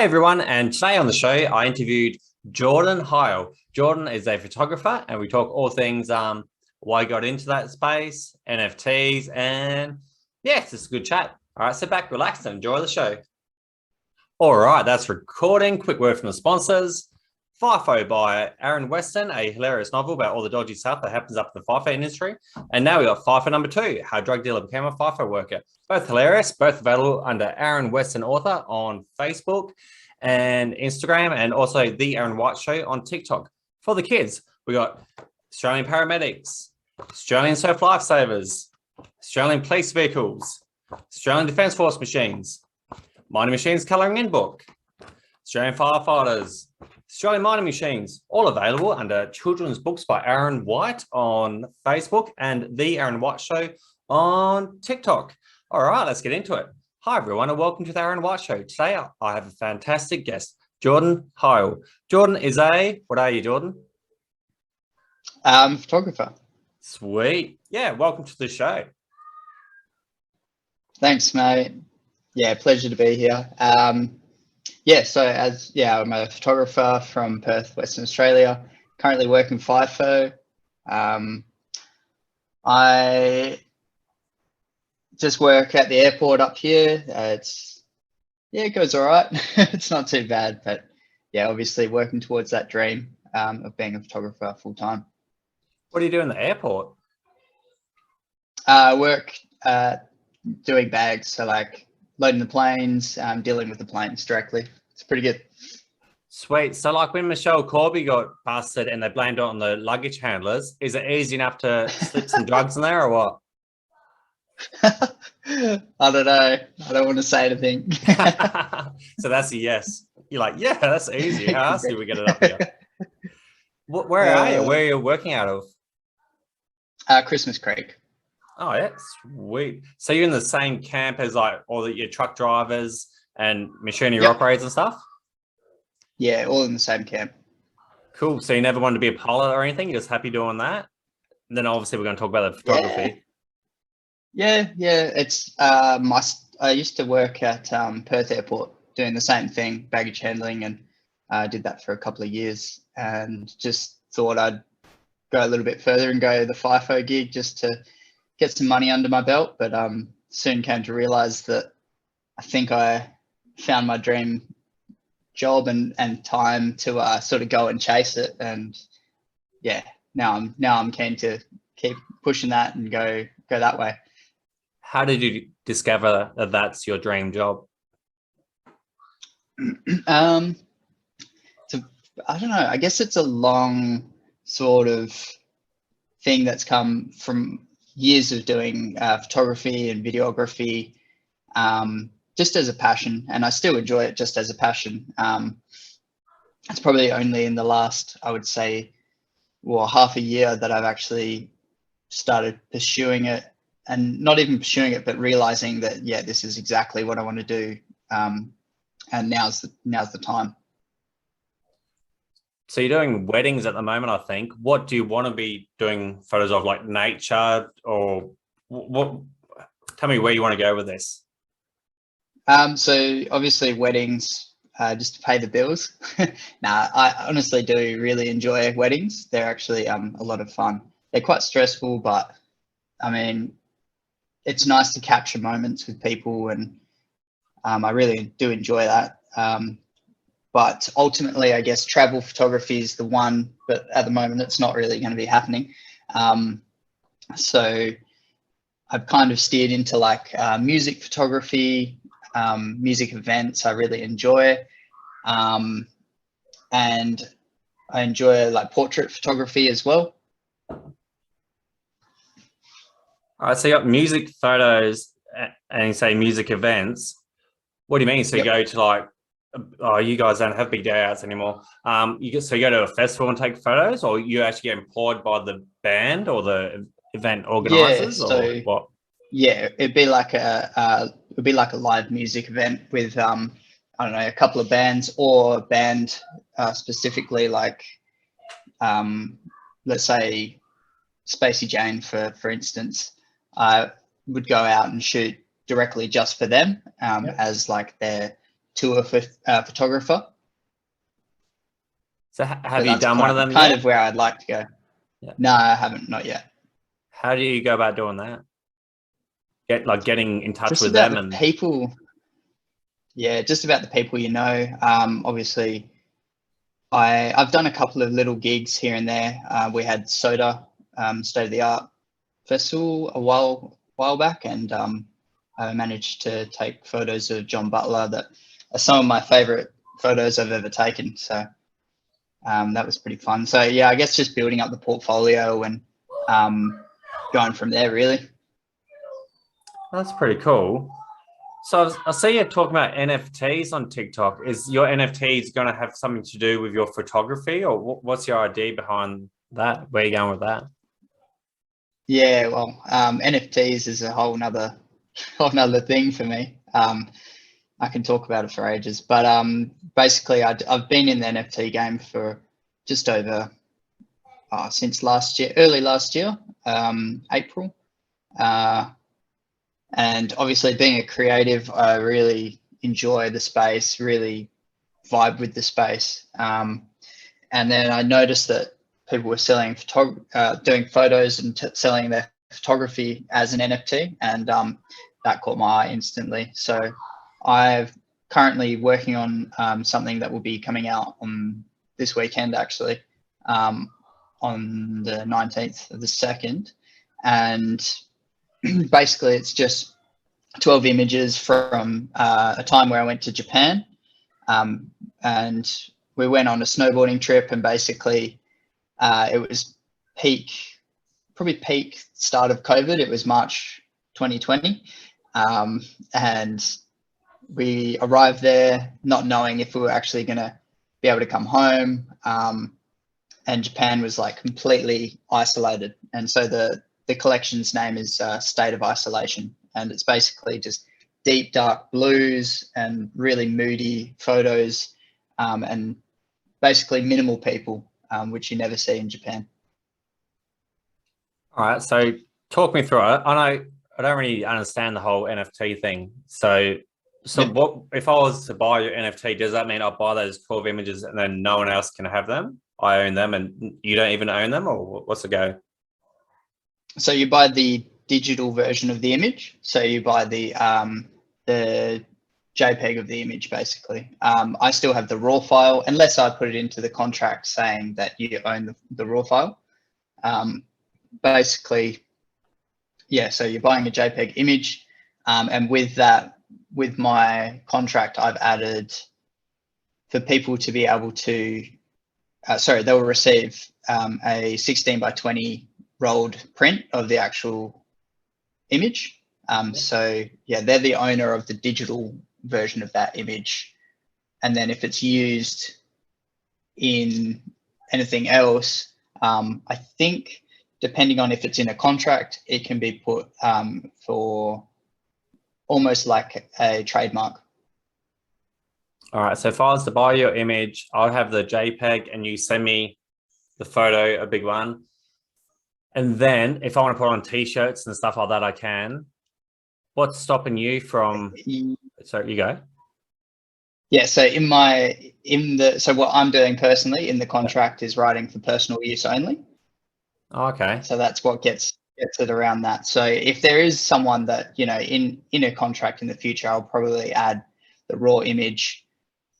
Hey everyone, and today on the show I interviewed Jordan Hile. Jordan is a photographer and we talk all things why he got into that space, NFTs, and yeah, it's just a good chat. All right, sit back, relax, and enjoy the show. All right, that's recording. Quick word from the sponsors. FIFO by Aaron Weston, a hilarious novel about all the dodgy stuff that happens up in the FIFO industry. And now we got FIFO number 2, How a Drug Dealer Became a FIFO Worker. Both hilarious, both available under Aaron Weston Author on Facebook and Instagram, and also The Aaron White Show on TikTok. For the kids, we got Australian paramedics, Australian surf lifesavers, Australian police vehicles, Australian Defence Force machines, Mining Machines Colouring In Book, Australian firefighters, Australian mining machines, all available under Children's Books by Aaron White on Facebook and The Aaron White Show on TikTok. All right, let's get into it. Hi, everyone, and welcome to The Aaron White Show. Today, I have a fantastic guest, Jordan Hile. Jordan is what are you, Jordan? Photographer. Sweet. Yeah, welcome to the show. Thanks, mate. Yeah, pleasure to be here. I'm a photographer from Perth, Western Australia. Currently working FIFO. I just work at the airport up here. It goes all right. It's not too bad, but yeah, obviously working towards that dream of being a photographer full time. What do you do in the airport? Work doing bags, so like loading the planes, dealing with the planes directly. It's pretty good. Sweet. So like when Michelle Corby got busted and they blamed it on the luggage handlers, is it easy enough to slip some drugs in there or what? I don't know. I don't want to say anything. So that's a yes. You're like, yeah, that's easy. How else do we get it up here? Where are you? Where are you working out of? Christmas Creek. Oh, yeah, sweet. So you're in the same camp as like all your truck drivers and machinery operators and stuff? Yeah, all in the same camp. Cool. So you never wanted to be a pilot or anything? You're just happy doing that? And then obviously we're going to talk about the photography. Yeah. It's I used to work at Perth Airport doing the same thing, baggage handling, and I did that for a couple of years and just thought I'd go a little bit further and go the FIFO gig just to get some money under my belt, but soon came to realize that I think I found my dream job and time to sort of go and chase it. And yeah, now I'm keen to keep pushing that and go that way. How did you discover that that's your dream job? I don't know. I guess it's a long sort of thing that's come from years of doing photography and videography, just as a passion, and I still enjoy it just as a passion. It's probably only in the last, I would say, half a year that I've actually started pursuing it, and not even pursuing it, but realizing that, yeah, this is exactly what I want to do. And now's the time. So you're doing weddings at the moment, I think. What do you want to be doing photos of, like nature, or what? Tell me where you want to go with this. So obviously weddings, just to pay the bills. Nah, I honestly do really enjoy weddings. They're actually a lot of fun. They're quite stressful, but I mean, it's nice to capture moments with people, and I really do enjoy that. But ultimately, I guess travel photography is the one, but at the moment it's not really going to be happening. So I've kind of steered into like music photography, music events I really enjoy. And I enjoy like portrait photography as well. All right, so you got music photos and you say music events. What do you mean? So you go to like, oh, you guys don't have big day outs anymore. So you go to a festival and take photos, or you actually get employed by the band or the event organizers, or what? Yeah, it'd be like a live music event with I don't know, a couple of bands, or a band specifically like let's say Spacey Jane for instance. I would go out and shoot directly just for them as like their tour photographer. So have you done one of them kind yet? of where I'd like to go. Yeah. No, I haven't, not yet. How do you go about doing that? Getting in touch Just with about them the and people. Yeah, just about the people you know. Obviously, I've done a couple of little gigs here and there. We had Soda, State of the Art Festival a while back, and I managed to take photos of John Butler that are some of my favorite photos I've ever taken. So that was pretty fun. So yeah, I guess just building up the portfolio and going from there, really. that's pretty cool. So I see you talking about NFTs on TikTok. Is your NFTs going to have something to do with your photography, or what's your idea behind that? Where are you going with that? Yeah, well, NFTs is a whole nother thing for me. I can talk about it for ages, but basically, I've been in the NFT game for just over since last year, early last year, April. And obviously, being a creative, I really enjoy the space, really vibe with the space. And then I noticed that people were selling doing photos and selling their photography as an NFT, and that caught my eye instantly. So I'm currently working on something that will be coming out on this weekend, actually, on the 19th of the 2nd. And basically, it's just 12 images from a time where I went to Japan, and we went on a snowboarding trip, and basically it was probably peak start of COVID. It was March 2020, and we arrived there not knowing if we were actually going to be able to come home, and Japan was like completely isolated, and so the collection's name is State of Isolation, and it's basically just deep dark blues and really moody photos, and basically minimal people, which you never see in Japan. All right, so talk me through it. I don't really understand the whole NFT thing. So Yep. what if I was to buy your NFT? Does that mean I'll buy those 12 images and then no one else can have them? I own them, and you don't even own them, or what's the go? So you buy the digital version of the image. So you buy the JPEG of the image, basically. I still have the raw file, unless I put it into the contract saying that you own the raw file. Basically, yeah, so you're buying a JPEG image, and with that, with my contract, I've added for people to be able to, they'll receive a 16 by 20 rolled print of the actual image. So yeah, they're the owner of the digital version of that image. And then if it's used in anything else, I think depending on if it's in a contract, it can be put for almost like a trademark. All right, so if I was to buy your image, I'll have the JPEG and you send me the photo, a big one. And then if I want to put on t-shirts and stuff like that, I can. What's stopping you from, sorry, you go. Yeah, so so what I'm doing personally in the contract is writing for personal use only. Okay. So that's what gets it around that. So if there is someone that, you know, in a contract in the future, I'll probably add the raw image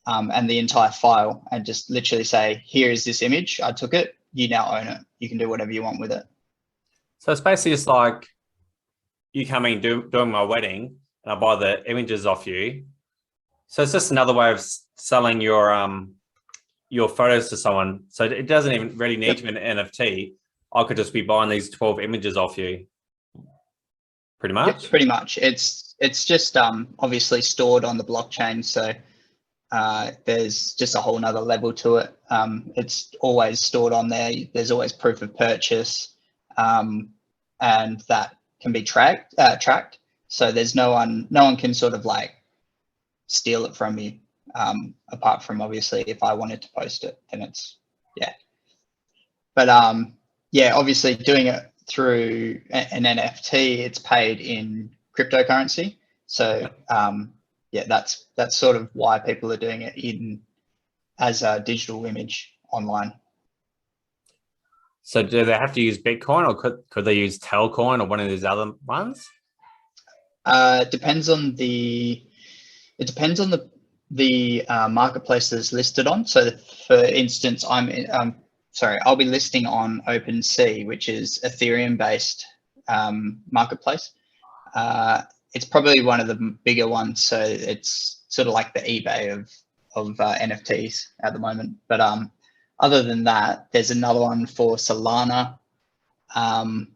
and the entire file, and just literally say, here is this image, I took it, you now own it. You can do whatever you want with it. So it's basically just like you coming doing my wedding and I buy the images off you. So it's just another way of selling your photos to someone. So it doesn't even really need to be an NFT. I could just be buying these 12 images off you. Pretty much? Yep, pretty much. It's just obviously stored on the blockchain. So there's just a whole nother level to it. It's always stored on there. There's always proof of purchase, and that can be tracked. So there's no one can sort of like steal it from you, apart from obviously if I wanted to post it, then it's, yeah. But yeah, obviously doing it through an NFT, it's paid in cryptocurrency. So yeah, that's sort of why people are doing it as a digital image online. So do they have to use Bitcoin, or could they use Telcoin or one of these other ones? It depends on the marketplace that's listed on. So for instance, I'll be listing on OpenSea, which is Ethereum based marketplace. It's probably one of the bigger ones, so it's sort of like the eBay of NFTs at the moment. But other than that, there's another one for Solana, and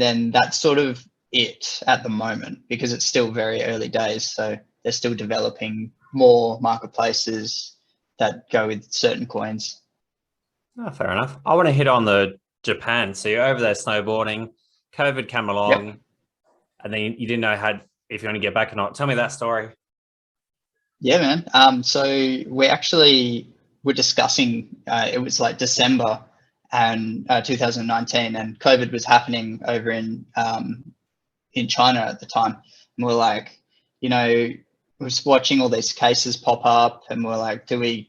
then that's sort of it at the moment, because it's still very early days. So they're still developing more marketplaces that go with certain coins. Oh, fair enough. I want to hit on the Japan. So you're over there snowboarding, COVID came along, Yep. and then you didn't know if you want to get back or not. Tell me that story. Yeah, man. So we're discussing, it was like December and 2019, and COVID was happening over in China at the time. And we're like, we're watching all these cases pop up, and we're like, do we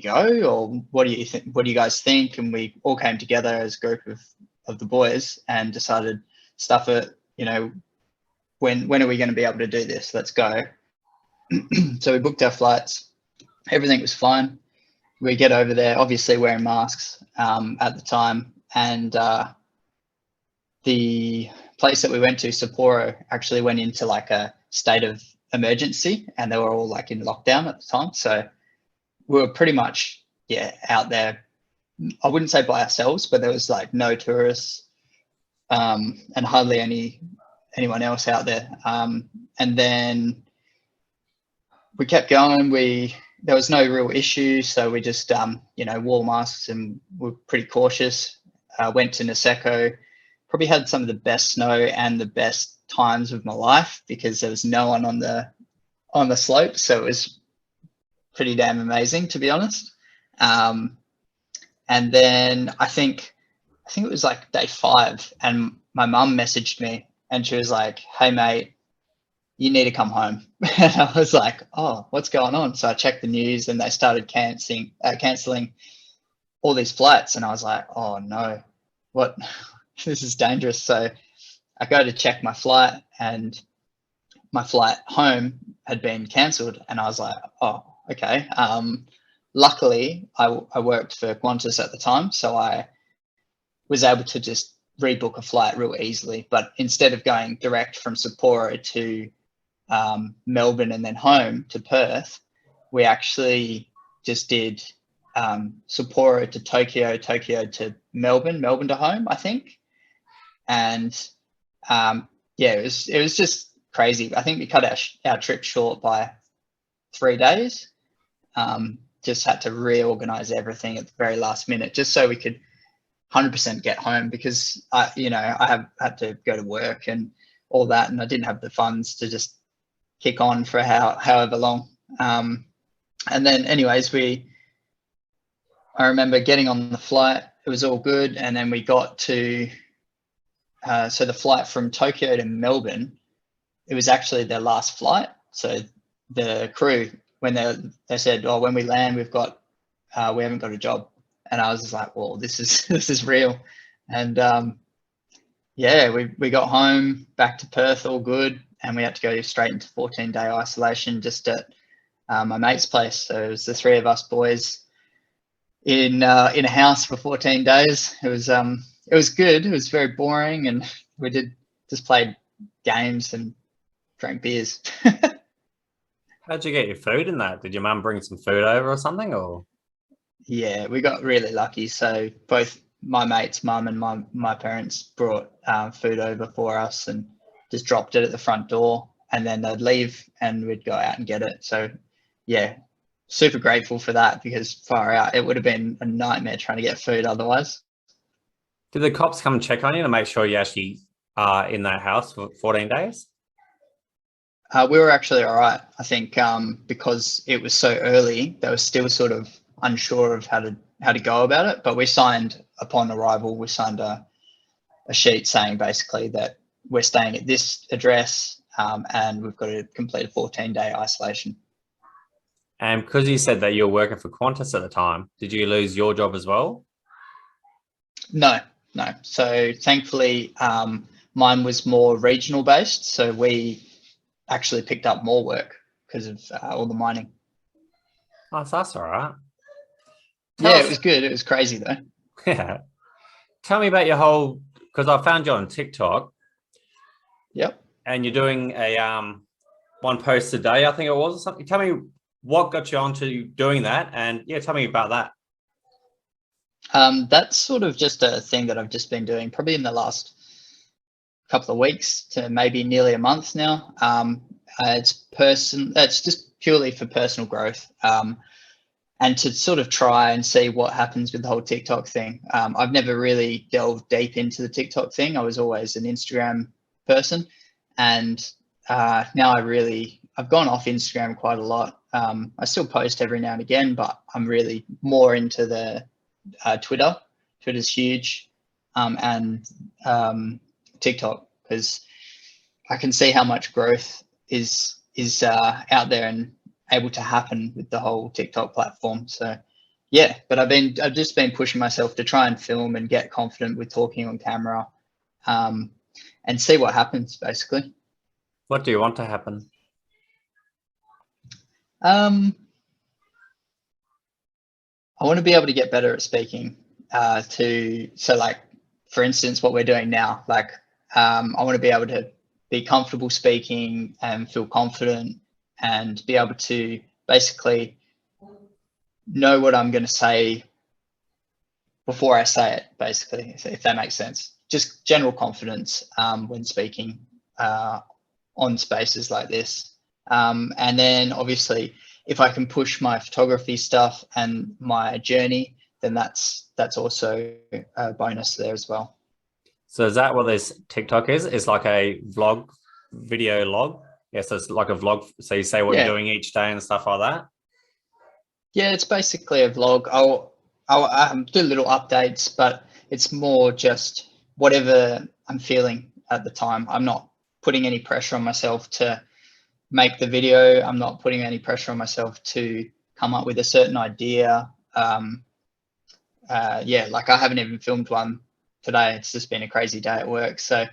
go, or what do you think? What do you guys think? And we all came together as a group of the boys and decided, stuff it. When are we going to be able to do this? Let's go. So we booked our flights. Everything was fine. We get over there, obviously wearing masks at the time, and the place that we went to, Sapporo, actually went into like a state of emergency, and they were all like in lockdown at the time. So we were pretty much out there. I wouldn't say by ourselves, but there was like no tourists and hardly anyone else out there. And then we kept going. There was no real issue, so we just wore masks and were pretty cautious. Went to Niseko. Probably had some of the best snow and the best times of my life, because there was no one on the slope, so it was pretty damn amazing, to be honest. And then I think it was like day 5, and my mum messaged me, and she was like, "Hey mate, you need to come home." And I was like, "Oh, what's going on?" So I checked the news, and they started canceling all these flights, and I was like, "Oh no, what?" This is dangerous. So I go to check my flight, and my flight home had been cancelled, and I was like, "Oh, okay." Luckily, I worked for Qantas at the time, so I was able to just rebook a flight real easily. But instead of going direct from Sapporo to Melbourne and then home to Perth, we actually just did Sapporo to Tokyo, Tokyo to Melbourne, Melbourne to home, I think. And it was just crazy. I think we cut our trip short by 3 days. Just had to reorganize everything at the very last minute, just so we could 100% get home, because I have had to go to work and all that, and I didn't have the funds to just kick on for however long. And then anyways, I remember getting on the flight, it was all good. And then we got to, so the flight from Tokyo to Melbourne, it was actually their last flight. So the crew, when they said, "Oh, when we land, we haven't got a job." And I was just like, "Well, this is real." And we got home back to Perth, all good, and we had to go straight into 14-day isolation just at my mate's place. So it was the 3 of us boys in a house for 14 days. It was good. It was very boring, and we just played games and drank beers. How'd you get your food in that? Did your mum bring some food over or something, or? Yeah, we got really lucky. So both my mate's mum and my parents brought food over for us and just dropped it at the front door, and then they'd leave and we'd go out and get it. So yeah, super grateful for that, because far out, it would have been a nightmare trying to get food otherwise. Did the cops come check on you to make sure you actually are in that house for 14 days? We were actually all right. I think because it was so early, they were still sort of unsure of how to go about it. But we signed, upon arrival, a sheet saying basically that we're staying at this address. and we've got to complete a 14-day isolation. And because you said that you were working for Qantas at the time, did you lose your job as well? No. So thankfully, mine was more regional based. So we actually picked up more work because of all the mining. Oh, so that's all right. It was good. It was crazy though. Yeah. Tell me about your whole, because I found you on TikTok. Yep. And you're doing a one post a day, I think it was, or something. Tell me what got you onto doing that, and yeah, tell me about that. That's sort of just a thing that I've just been doing probably in the last couple of weeks to maybe nearly a month now. It's just purely for personal growth, and to sort of try and see what happens with the whole TikTok thing. I've never really delved deep into the TikTok thing. I was always an Instagram person, and now I've gone off Instagram quite a lot. I still post every now and again, but I'm really more into the Twitter. Twitter's huge, and TikTok, because I can see how much growth is out there and able to happen with the whole TikTok platform. So yeah, but I've just been pushing myself to try and film and get confident with talking on camera, and see what happens basically. What do you want to happen? I want to be able to get better at speaking, so like, for instance, what we're doing now, like, I want to be able to be comfortable speaking and feel confident and be able to basically know what I'm going to say before I say it, basically, if that makes sense. Just general confidence when speaking on spaces like this. And then obviously, if I can push my photography stuff and my journey, then that's also a bonus there as well. So is that what this TikTok is? It's like a vlog, video log? Yes, it's like a vlog. So you say what you're doing each day and stuff like that? Yeah, it's basically a vlog. I'll do little updates, but it's more just whatever I'm feeling at the time. I'm not putting any pressure on myself to make the video. I'm not putting any pressure on myself to come up with a certain idea. Like I haven't even filmed one today. It's just been a crazy day at work. So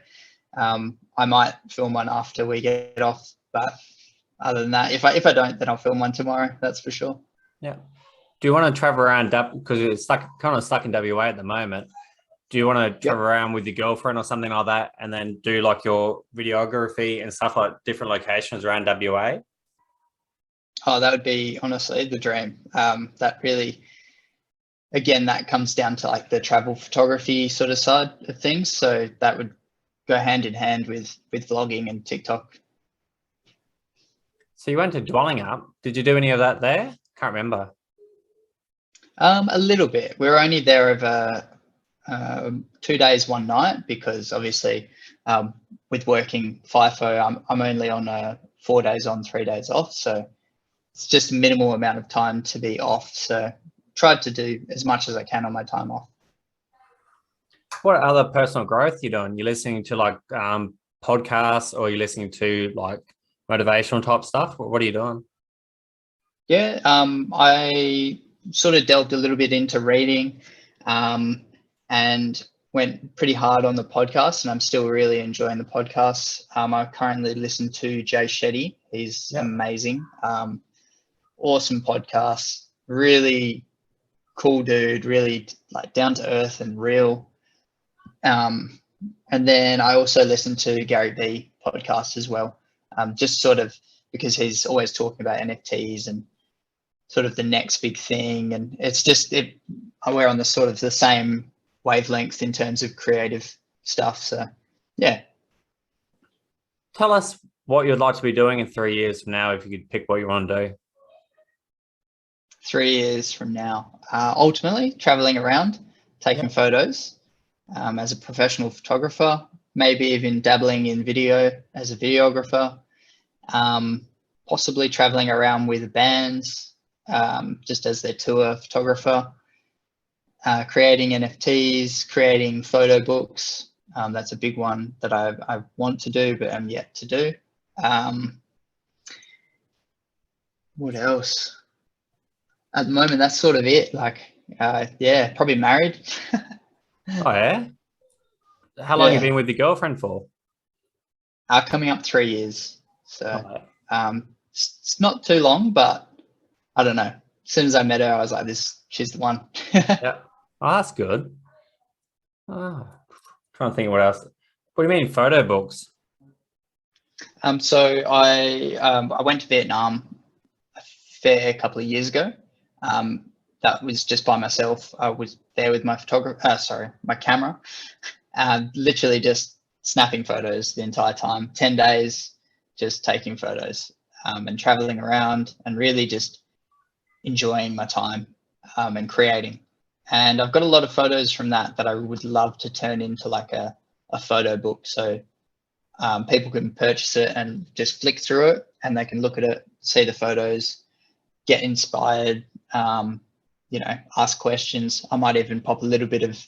I might film one after we get off. But other than that, if I don't, then I'll film one tomorrow. That's for sure. Yeah. Do you want to travel around, because it's kind of stuck in WA at the moment? Do you want to travel around with your girlfriend or something like that, and then do like your videography and stuff like different locations around WA? Oh, that would be honestly the dream. That really, again, that comes down to like the travel photography sort of side of things. So that would go hand in hand with vlogging and TikTok. So you went to Dwellingup. Did you do any of that there? Can't remember. A little bit. We were only there over 2 days, 1 night, because obviously with working FIFO, I'm only on 4 days on, 3 days off. So it's just a minimal amount of time to be off. So tried to do as much as I can on my time off. What other personal growth you're doing? You're listening to like podcasts, or you're listening to like motivational type stuff? What are you doing? Yeah, I sort of delved a little bit into reading, and went pretty hard on the podcast, and I'm still really enjoying the podcasts. I currently listen to Jay Shetty. He's amazing. Awesome podcast. Really cool dude, really like down to earth and real. And then I also listen to Gary Vee podcast as well, just sort of because he's always talking about NFTs and sort of the next big thing. And it's just, we're on the sort of the same wavelength in terms of creative stuff. So yeah. Tell us what you'd like to be doing in 3 years from now, if you could pick what you want to do. 3 years from now, ultimately traveling around, taking photos, as a professional photographer, maybe even dabbling in video as a videographer, possibly traveling around with bands, just as their tour photographer, creating NFTs, creating photo books. That's a big one that I want to do, but am yet to do. What else? At the moment, that's sort of it. Like, yeah, probably married. Oh yeah. How long have you Yeah, been with your girlfriend for? coming up 3 years. So Oh, it's not too long, but I don't know. As soon as I met her, I was like, she's the one. yeah. Oh, that's good. Oh, trying to think what else. What do you mean photo books? So I went to Vietnam a fair couple of years ago. That was just by myself. I was there with my my camera, literally just snapping photos the entire time. 10 days, just taking photos and traveling around and really just enjoying my time and creating. And I've got a lot of photos from that I would love to turn into like a photo book. So people can purchase it and just flick through it and they can look at it, see the photos, get inspired, ask questions. I might even pop a little bit of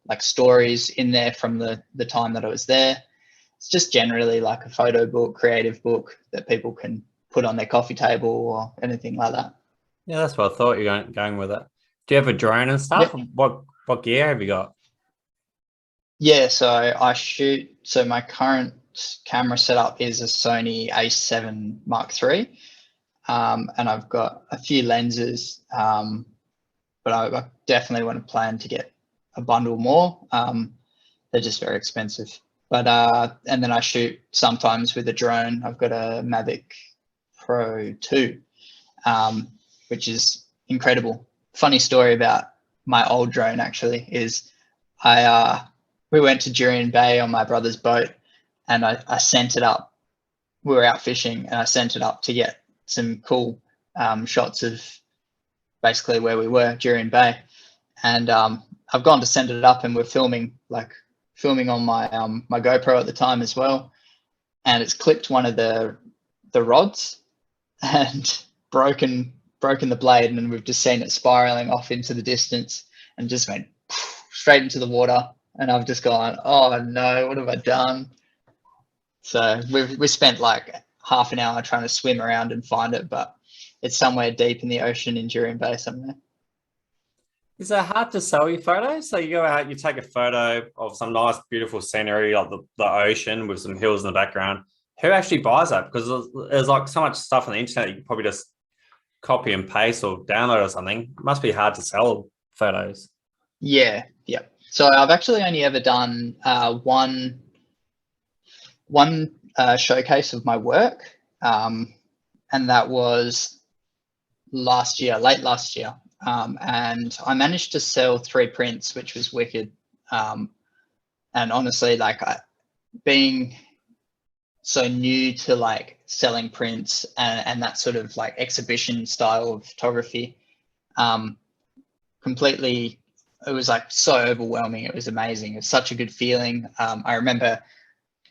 like stories in there from the time that I was there. It's just generally like a photo book, creative book that people can put on their coffee table or anything like that. Yeah, that's what I thought you were going with it. Do you have a drone and stuff? Yep. What gear have you got? Yeah, so I shoot. So my current camera setup is a Sony A7 Mark III, and I've got a few lenses, but I definitely want to plan to get a bundle more. They're just very expensive. But and then I shoot sometimes with a drone. I've got a Mavic Pro 2, which is incredible. Funny story about my old drone actually is we went to Jurien Bay on my brother's boat, and I sent it up. We were out fishing, and I sent it up to get some cool shots of basically where we were, Jurien Bay. And I've gone to send it up, and we're filming on my GoPro at the time as well, and it's clipped one of the rods and broken the blade, and we've just seen it spiraling off into the distance and just went straight into the water. And I've just gone, oh no, what have I done? So we spent like half an hour trying to swim around and find it, but it's somewhere deep in the ocean in Jurien Bay somewhere. Is it hard to sell your photos? So you go out, you take a photo of some nice, beautiful scenery, like the ocean with some hills in the background. Who actually buys that? Because there's like so much stuff on the internet you can probably just copy and paste or download or something. It must be hard to sell photos. Yeah. So I've actually only ever done one showcase of my work, and that was late last year. And I managed to sell 3 prints, which was wicked. And honestly, like being so new to like selling prints and that sort of like exhibition style of photography, completely, it was like so overwhelming. It was amazing. It was such a good feeling. I remember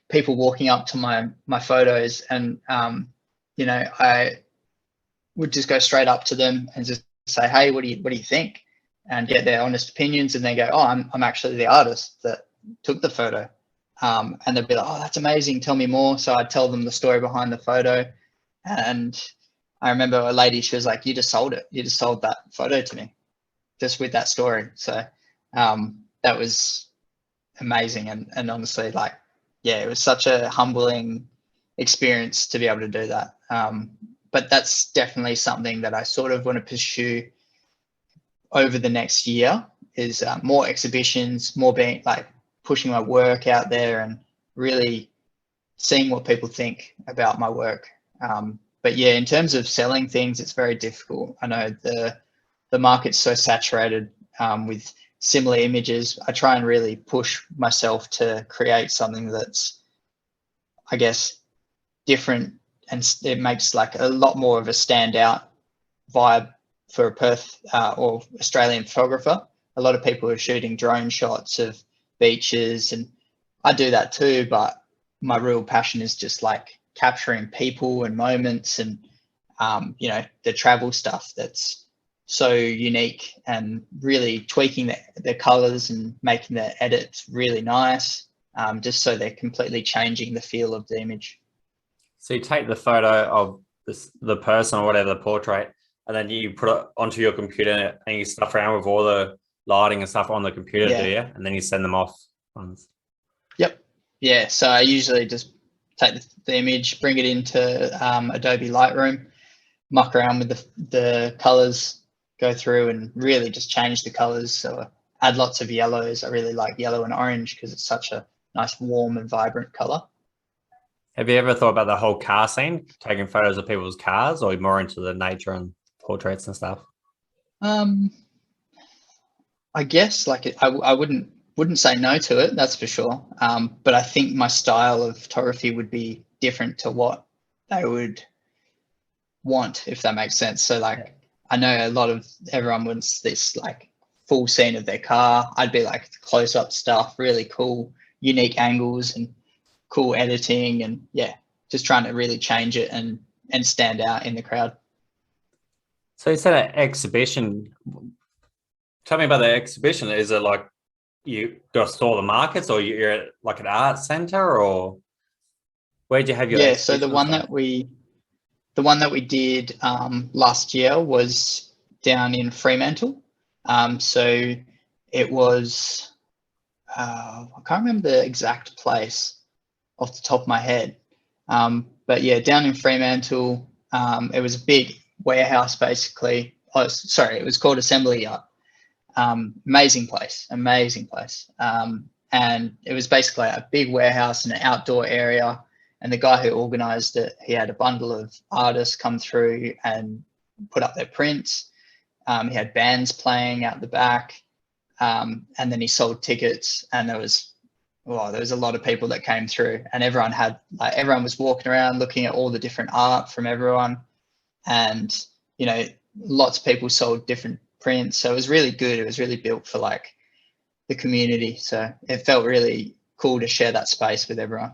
people walking up to my photos, and I would just go straight up to them and just say, hey, what do you think? And get their honest opinions, and they go, oh, I'm actually the artist that took the photo. And they'd be like, oh, that's amazing, tell me more. So I'd tell them the story behind the photo. And I remember a lady, she was like, you just sold it. You just sold that photo to me just with that story. So that was amazing. And honestly, like, yeah, it was such a humbling experience to be able to do that. But that's definitely something that I sort of want to pursue over the next year, is more exhibitions, more being like pushing my work out there and really seeing what people think about my work. But yeah, in terms of selling things, it's very difficult. I know the market's so saturated with similar images. I try and really push myself to create something that's, I guess, different, and it makes like a lot more of a standout vibe for a Perth or Australian photographer. A lot of people are shooting drone shots of beaches, and I do that too, but my real passion is just like capturing people and moments, and the travel stuff that's so unique, and really tweaking the colors and making the edits really nice, just so they're completely changing the feel of the image. So you take the photo of the person or whatever, the portrait, and then you put it onto your computer and you stuff around with all the lighting and stuff on the computer, do you? And then you send them off. Yep. Yeah. So I usually just take the image, bring it into Adobe Lightroom, muck around with the colors, go through and really just change the colors. So add lots of yellows. I really like yellow and orange because it's such a nice, warm and vibrant color. Have you ever thought about the whole car scene, taking photos of people's cars, or more into the nature and portraits and stuff? I guess like I wouldn't say no to it, that's for sure. But I think my style of photography would be different to what they would want, if that makes sense. So like I know a lot of everyone wants this like full scene of their car. I'd be like close up stuff, really cool, unique angles and cool editing, and yeah, just trying to really change it and stand out in the crowd. So you said an exhibition. Tell me about the exhibition. Is it like you go to all the markets, or you're at like an art center, or where'd you have your Yeah, so the one that we did last year was down in Fremantle. So it was I can't remember the exact place off the top of my head, but yeah, down in Fremantle. It was a big warehouse basically. Oh, sorry, it was called Assembly Yard. Amazing place. And it was basically a big warehouse and an outdoor area. And the guy who organized it, he had a bundle of artists come through and put up their prints. He had bands playing out the back. And then he sold tickets, and there was a lot of people that came through, and everyone was walking around looking at all the different art from everyone. And, you know, lots of people sold different prints. So it was really good. It was really built for like the community. So it felt really cool to share that space with everyone.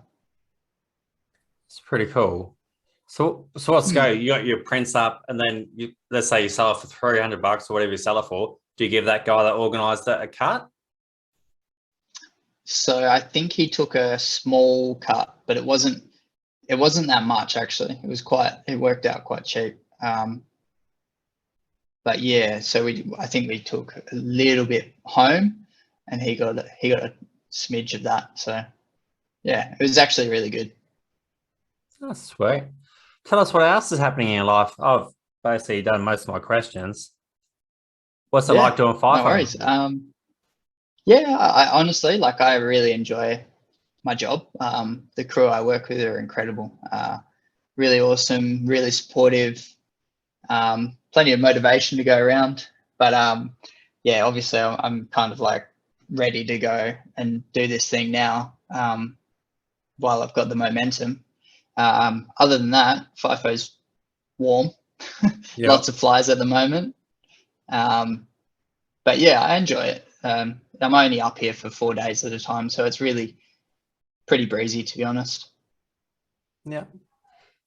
It's pretty cool. So let's go. You got your prints up, and then let's say you sell it for $300 or whatever you sell it for. Do you give that guy that organized it a cut? So I think he took a small cut, but it wasn't that much actually. It worked out quite cheap. But yeah, so I think we took a little bit home, and he got a smidge of that. So yeah, it was actually really good. That's sweet. Tell us what else is happening in your life. I've basically done most of my questions. What's it like doing FIFO? No worries. Yeah, I honestly, like, I really enjoy my job. The crew I work with are incredible. Really awesome, really supportive. Plenty of motivation to go around. But yeah, obviously I'm kind of like ready to go and do this thing now, while I've got the momentum. Other than that, FIFO's warm. Yep. Lots of flies at the moment. But yeah, I enjoy it. I'm only up here for 4 days at a time, so it's really pretty breezy, to be honest. Yeah.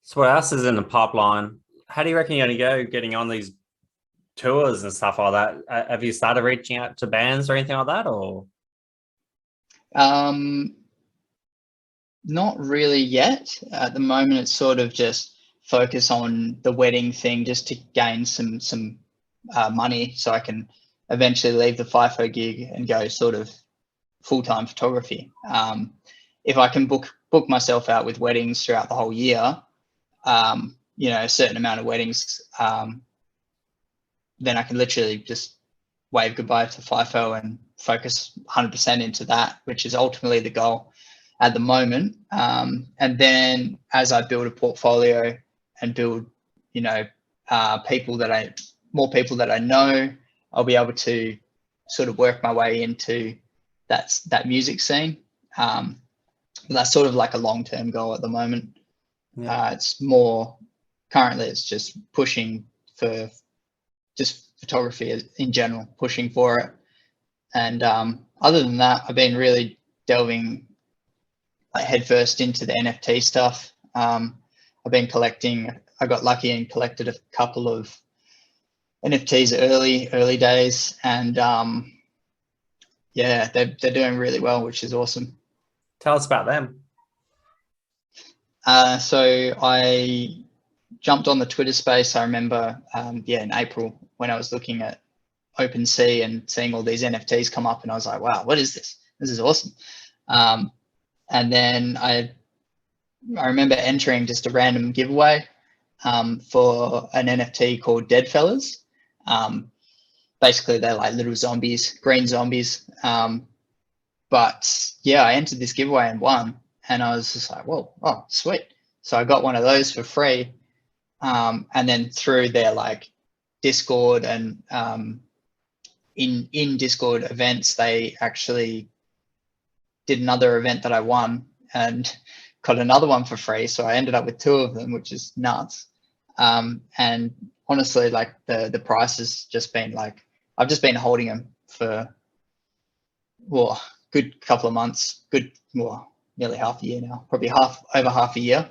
So what else is in the pipeline? How do you reckon you're going to go getting on these tours and stuff like that? Have you started reaching out to bands or anything like that, or? Not really yet. At the moment, it's sort of just focus on the wedding thing, just to gain some money, so I can eventually leave the FIFO gig and go sort of full-time photography. If I can book myself out with weddings throughout the whole year, you know, a certain amount of weddings, then I can literally just wave goodbye to FIFO and focus 100% into that, which is ultimately the goal at the moment. And then as I build a portfolio and build, you know, more people that I know, I'll be able to sort of work my way into that music scene. But that's sort of like a long-term goal at the moment. Yeah. It's more currently, it's just pushing for just photography in general, pushing for it. And other than that, I've been really delving like headfirst into the NFT stuff. I've been collecting. I got lucky and collected a couple of NFTs early days, and yeah, they're doing really well, which is awesome. Tell us about them. So I jumped on the Twitter space. I remember, in April when I was looking at OpenSea and seeing all these NFTs come up, and I was like, wow, what is this? This is awesome. And then I remember entering just a random giveaway for an NFT called Dead Fellas. Basically, they're like little zombies, green zombies. But yeah, I entered this giveaway and won, and I was just like, whoa, oh, sweet. So I got one of those for free. And then through their like Discord and in Discord events, they actually did another event that I won and got another one for free. So I ended up with 2 of them, which is nuts. And honestly, like the price has just been like, I've just been holding them for, well, good couple of months, nearly half a year now, probably over half a year.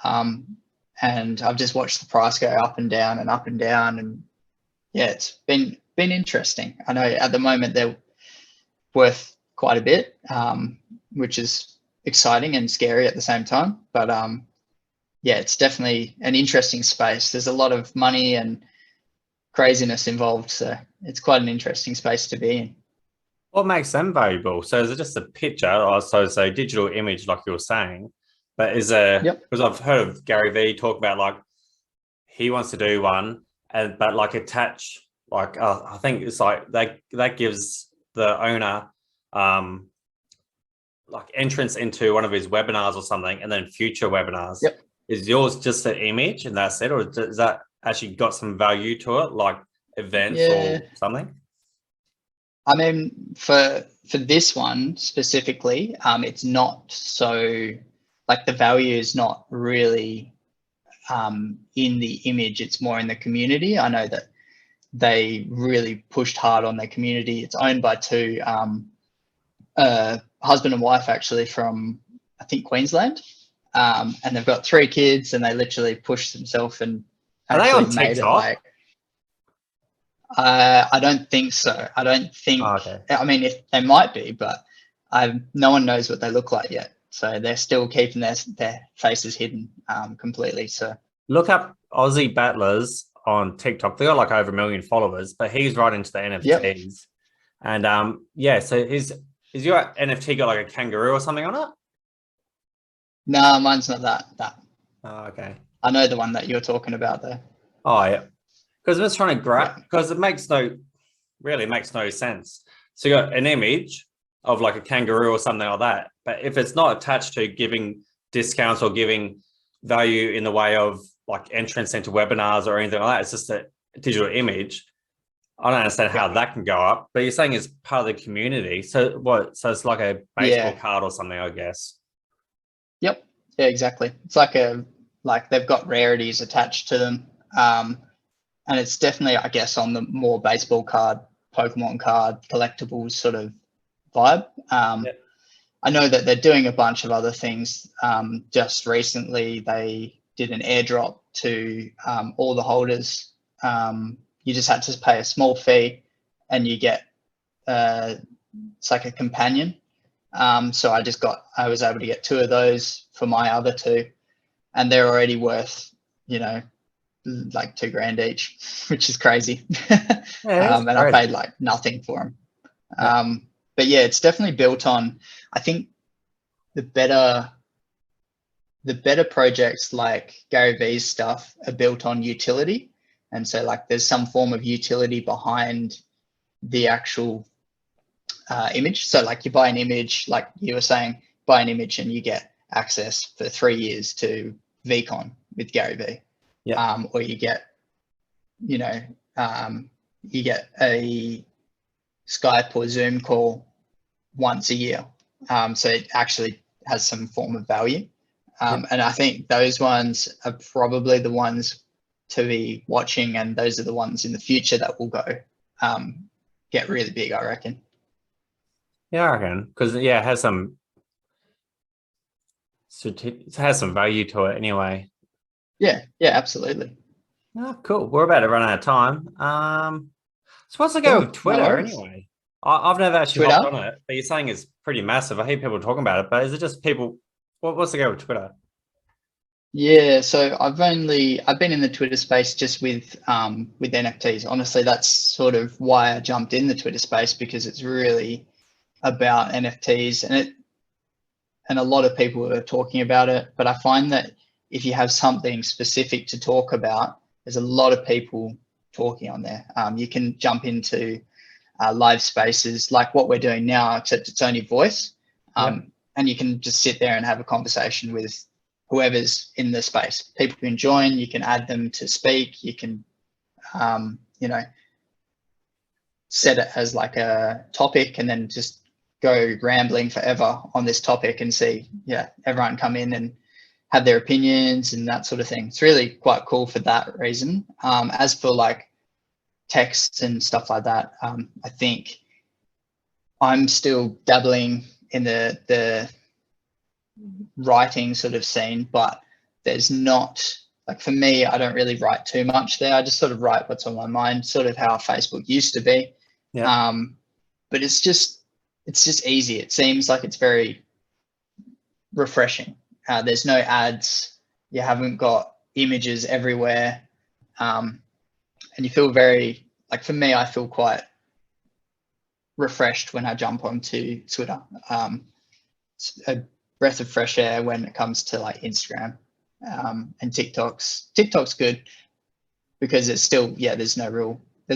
And I've just watched the price go up and down and up and down. And yeah, it's been interesting. I know at the moment they're worth quite a bit, which is exciting and scary at the same time. But yeah, it's definitely an interesting space. There's a lot of money and craziness involved. So it's quite an interesting space to be in. What makes them valuable? So is it just a picture, or so digital image, like you were saying? But is there, because I've heard of Gary Vee talk about like he wants to do one, but like attach, like I think it's like that gives the owner like entrance into one of his webinars or something, and then future webinars. Is yours just an image and that's it, or does that actually got some value to it, like events or something? I mean, for this one specifically, it's not so, like the value is not really in the image, it's more in the community. I know that they really pushed hard on their community. It's owned by 2 husband and wife actually from, I think, Queensland. And they've got 3 kids, and they literally pushed themselves and actually made it like, I don't think so. I don't think, I mean, if they might be, but no one knows what they look like yet. So they're still keeping their faces hidden completely. So look up Aussie Battlers on TikTok. They got like over 1 million followers, but he's right into the NFTs. And yeah, so is your NFT got like a kangaroo or something on it? No, mine's not that. Oh, okay. I know the one that you're talking about there. Oh yeah. Because I'm just trying to grab, because it makes no sense. So you got an image of like a kangaroo or something like that, but if it's not attached to giving discounts or giving value in the way of like entrance into webinars or anything like that, it's just a digital image. I don't understand how that can go up, but you're saying it's part of the community. So what? So it's like a baseball card or something, I guess. Yep. Yeah, exactly. It's like they've got rarities attached to them. And it's definitely, I guess, on the more baseball card, Pokemon card, collectibles sort of vibe. I know that they're doing a bunch of other things. Just recently, they did an airdrop to all the holders. You just had to pay a small fee, and you get it's like a companion. So I was able to get 2 of those for my other 2, and they're already worth, like $2,000 each, which is crazy. And crazy. I paid like nothing for them. But yeah, it's definitely built on, I think the better projects like Gary Vee's stuff are built on utility. And so like there's some form of utility behind the actual image. So like you buy an image, like you were saying, buy an image and you get access for 3 years to VCon with Gary Vee. Or you get, you get a Skype or Zoom call once a year. So it actually has some form of value. And I think those ones are probably the ones to be watching, and those are the ones in the future that will go get really big, I reckon. Yeah, I reckon, because it has some value to it anyway. Yeah, absolutely. Oh, cool. We're about to run out of time. Supposed to go with Twitter anyway. I've never actually hopped on it, but you're saying it's pretty massive. I hear people talking about it, but is it just people? What's the go with Twitter? Yeah, so I've been in the Twitter space just with NFTs. Honestly, that's sort of why I jumped in the Twitter space, because it's really about NFTs, and a lot of people are talking about it. But I find that if you have something specific to talk about, there's a lot of people talking on there. You can jump into live spaces like what we're doing now, except it's only voice. And you can just sit there and have a conversation with whoever's in the space. People can join, you can add them to speak, you can, you know, set it as like a topic and then just go rambling forever on this topic and see, yeah, everyone come in and have their opinions and that sort of thing. It's really quite cool for that reason. As for like texts and stuff like that, I think I'm still dabbling in the writing sort of scene, but there's not, like, for me, I don't really write too much there. I just sort of write what's on my mind, sort of how Facebook used to be. But it's just easy. It seems like it's very refreshing. There's no ads. You haven't got images everywhere. And you feel very, like, for me, I feel quite refreshed when I jump onto Twitter. It's a breath of fresh air when it comes to like Instagram and TikTok's good because it's still, yeah, there's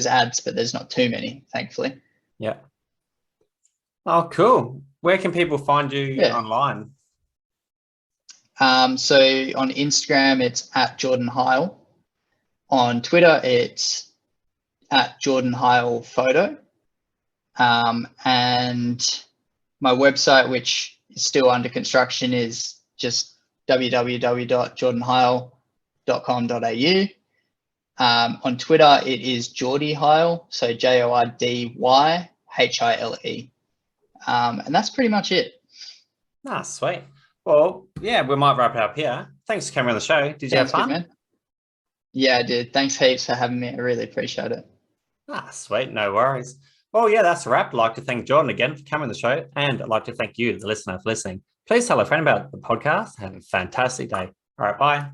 ads, but there's not too many, thankfully. Yeah. Oh, cool. Where can people find you online? So on Instagram, it's at Jordan Hile. On Twitter, it's at Jordan Hile Photo. And my website, which is still under construction, is just www.jordanhile.com.au. On Twitter, it is Jordy Hile, so JORDYHILE. And that's pretty much it. Ah, sweet. Well, yeah, we might wrap it up here. Thanks for coming on the show. Did you have fun? Good, man. Yeah, I did. Thanks heaps for having me. I really appreciate it. Ah, sweet. No worries. Well, yeah, that's a wrap. I'd like to thank Jordan again for coming on the show, and I'd like to thank you, the listener, for listening. Please tell a friend about the podcast. Have a fantastic day. All right, bye.